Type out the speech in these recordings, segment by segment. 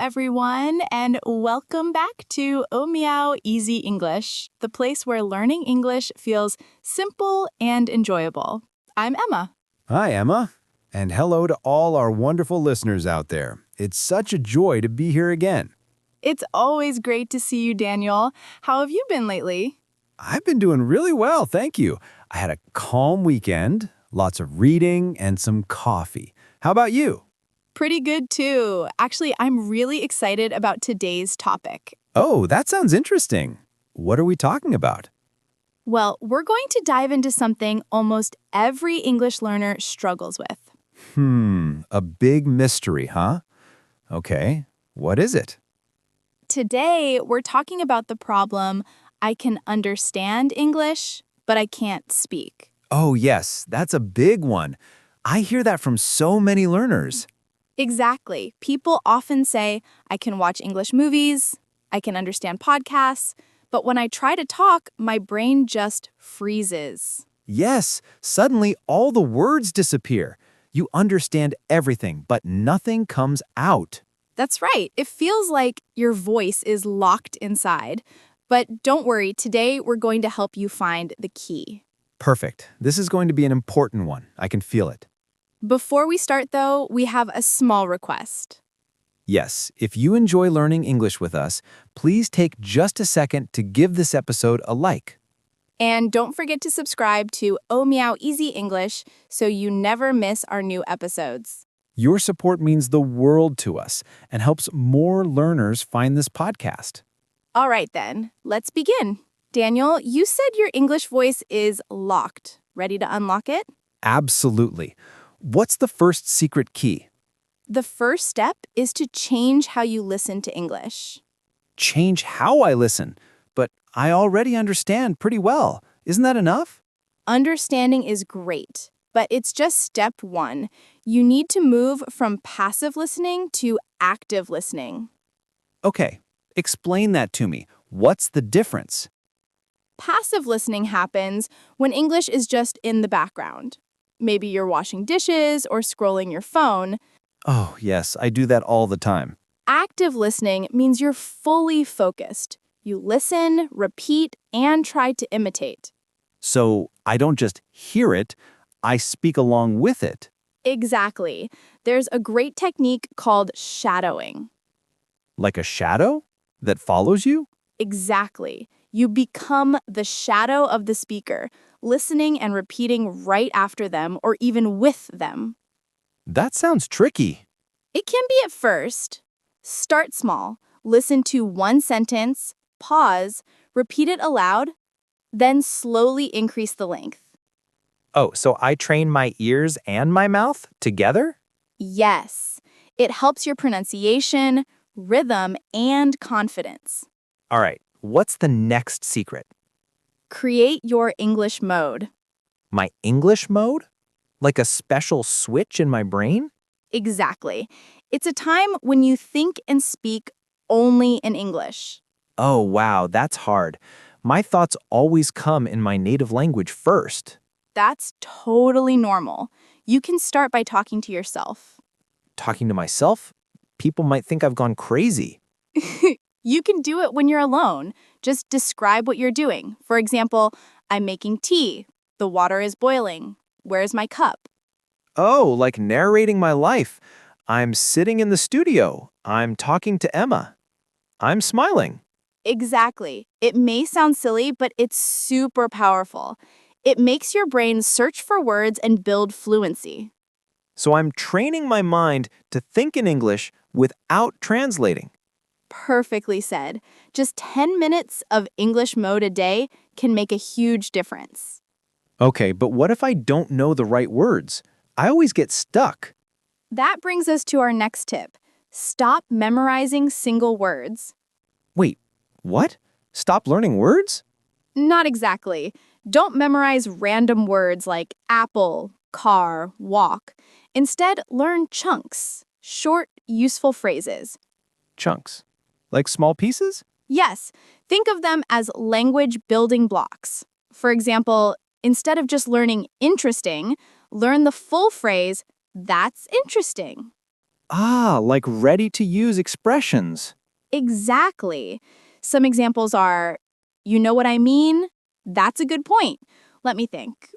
everyone, and welcome back to Oh Meow Easy English, the place where learning English feels simple and enjoyable. I'm Emma. Hi, Emma. And hello to all our wonderful listeners out there. It's such a joy to be here again. It's always great to see you, Daniel. How have you been lately? I've been doing really well, thank you. I had a calm weekend, lots of reading, and some coffee. How about you? Pretty good, too. Actually, I'm really excited about today's topic. Oh, that sounds interesting. What are we talking about? Well, we're going to dive into something almost every English learner struggles with. A big mystery, huh? Okay, what is it? Today, we're talking about the problem I can understand English, but I can't speak. Oh, yes, that's a big one. I hear that from so many learners. Exactly. People often say, I can watch English movies, I can understand podcasts, but when I try to talk, my brain just freezes. Yes, suddenly all the words disappear. You understand everything, but nothing comes out. That's right. It feels like your voice is locked inside. But don't worry, today we're going to help you find the key. Perfect. This is going to be an important one. I can feel it. Before we start, though, we have a small request. Yes, if you enjoy learning English with us, please take just a second to give this episode a like. And don't forget to subscribe to Oh Meow Easy English so you never miss our new episodes. Your support means the world to us and helps more learners find this podcast. All right, then, let's begin. Daniel, you said your English voice is locked. Ready to unlock it? Absolutely. What's the first secret key? The first step is to change how you listen to English. Change how I listen. But I already understand pretty well. Isn't that enough? Understanding is great, but it's just step one. You need to move from passive listening to active listening. Okay, explain that to me. What's the difference? Passive listening happens when English is just in the background. Maybe you're washing dishes or scrolling your phone. Oh, yes, I do that all the time. Active listening means you're fully focused. You listen, repeat, and try to imitate. So I don't just hear it, I speak along with it. Exactly. There's a great technique called shadowing. Like a shadow that follows you? Exactly. You become the shadow of the speaker, listening and repeating right after them or even with them. That sounds tricky. It can be at first. Start small. Listen to one sentence, pause, repeat it aloud, then slowly increase the length. Oh, so I train my ears and my mouth together? Yes, it helps your pronunciation, rhythm, and confidence. All right, what's the next secret? Create your English mode. My English mode? Like a special switch in my brain? Exactly. It's a time when you think and speak only in English. Oh, wow, that's hard. My thoughts always come in my native language first. That's totally normal. You can start by talking to yourself. Talking to myself? People might think I've gone crazy. You can do it when you're alone. Just describe what you're doing. For example, I'm making tea. The water is boiling. Where's my cup? Oh, like narrating my life. I'm sitting in the studio. I'm talking to Emma. I'm smiling. Exactly. It may sound silly, but it's super powerful. It makes your brain search for words and build fluency. So I'm training my mind to think in English without translating. Perfectly said. Just 10 minutes of English mode a day can make a huge difference. Okay, but what if I don't know the right words? I always get stuck. That brings us to our next tip. Stop memorizing single words. Wait, what? Stop learning words? Not exactly. Don't memorize random words like apple, car, walk. Instead, learn chunks, short, useful phrases. Chunks. Like small pieces? Yes, think of them as language building blocks. For example, instead of just learning interesting, learn the full phrase, that's interesting. Ah, like ready-to-use expressions. Exactly. Some examples are, you know what I mean? That's a good point. Let me think.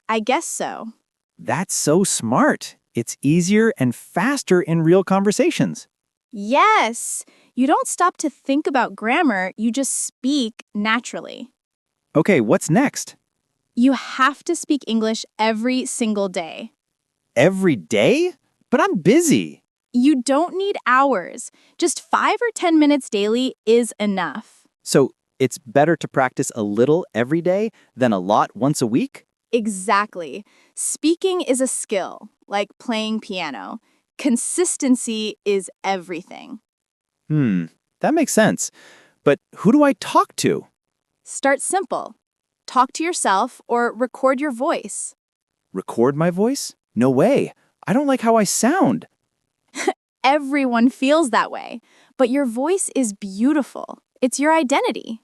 I guess so. That's so smart. It's easier and faster in real conversations. Yes. You don't stop to think about grammar, you just speak naturally. Okay, what's next? You have to speak English every single day. Every day? But I'm busy. You don't need hours. Just 5 or 10 minutes daily is enough. So it's better to practice a little every day than a lot once a week? Exactly. Speaking is a skill, like playing piano. Consistency is everything. That makes sense. But who do I talk to? Start simple. Talk to yourself or record your voice. Record my voice? No way. I don't like how I sound. Everyone feels that way, but your voice is beautiful. It's your identity.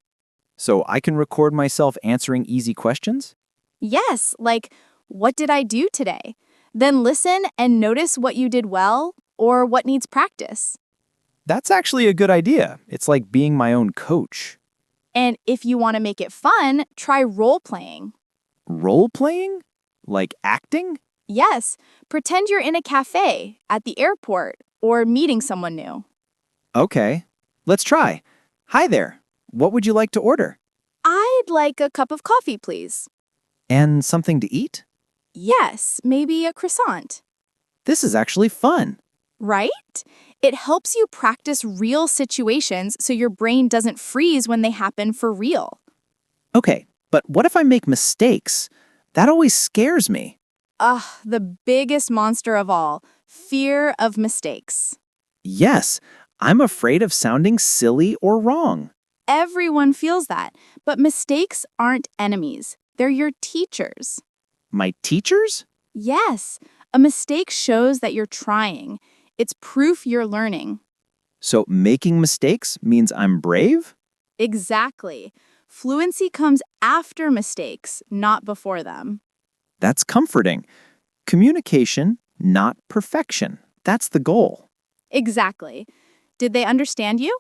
So I can record myself answering easy questions? Yes, like, what did I do today? Then listen and notice what you did well or what needs practice. That's actually a good idea. It's like being my own coach. And if you want to make it fun, try role playing. Role playing? Like acting? Yes, pretend you're in a cafe, at the airport, or meeting someone new. Okay, let's try. Hi there. What would you like to order? I'd like a cup of coffee, please. And something to eat? Yes, maybe a croissant. This is actually fun. Right? It helps you practice real situations so your brain doesn't freeze when they happen for real. Okay, but what if I make mistakes? That always scares me. Ugh, the biggest monster of all, fear of mistakes. Yes, I'm afraid of sounding silly or wrong. Everyone feels that, but mistakes aren't enemies. They're your teachers. My teachers? Yes, a mistake shows that you're trying. It's proof you're learning. So making mistakes means I'm brave? Exactly. Fluency comes after mistakes, not before them. That's comforting. Communication, not perfection. That's the goal. Exactly. Did they understand you?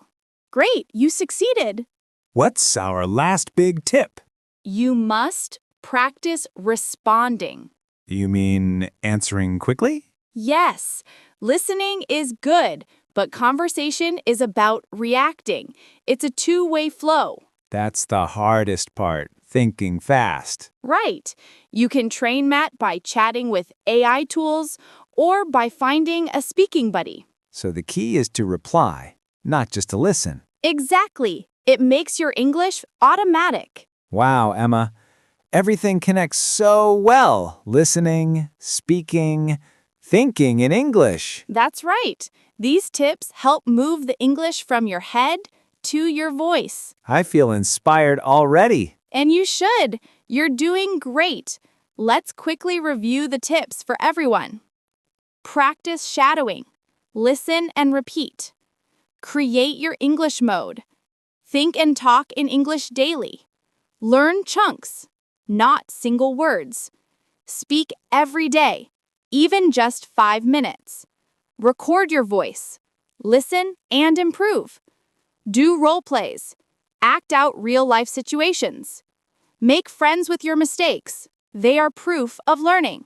Great, you succeeded. What's our last big tip? You must practice responding. You mean answering quickly? Yes, listening is good, but conversation is about reacting. It's a two-way flow. That's the hardest part, thinking fast. Right. You can train Matt by chatting with AI tools or by finding a speaking buddy. So the key is to reply, not just to listen. Exactly. It makes your English automatic. Wow, Emma. Everything connects so well. Listening, speaking, thinking in English. That's right. These tips help move the English from your head to your voice. I feel inspired already. And you should. You're doing great. Let's quickly review the tips for everyone. Practice shadowing. Listen and repeat. Create your English mode. Think and talk in English daily. Learn chunks, not single words. Speak every day, even just 5 minutes. Record your voice. Listen and improve. Do role plays. Act out real-life situations. Make friends with your mistakes. They are proof of learning.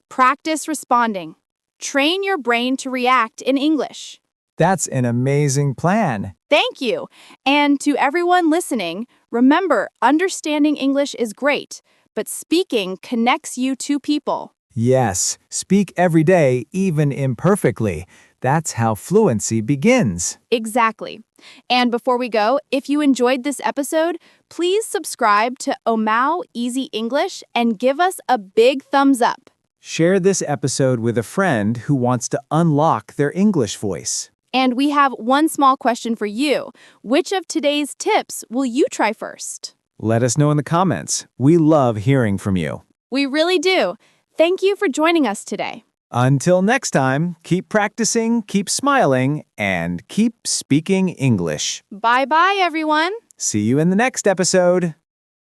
Practice responding. Train your brain to react in English. That's an amazing plan. Thank you. And to everyone listening, remember, understanding English is great, but speaking connects you to people. Yes, speak every day, even imperfectly. That's how fluency begins. Exactly. And before we go, if you enjoyed this episode, please subscribe to Omao Easy English and give us a big thumbs up. Share this episode with a friend who wants to unlock their English voice. And we have one small question for you. Which of today's tips will you try first? Let us know in the comments. We love hearing from you. We really do. Thank you for joining us today. Until next time, keep practicing, keep smiling, and keep speaking English. Bye-bye, everyone. See you in the next episode.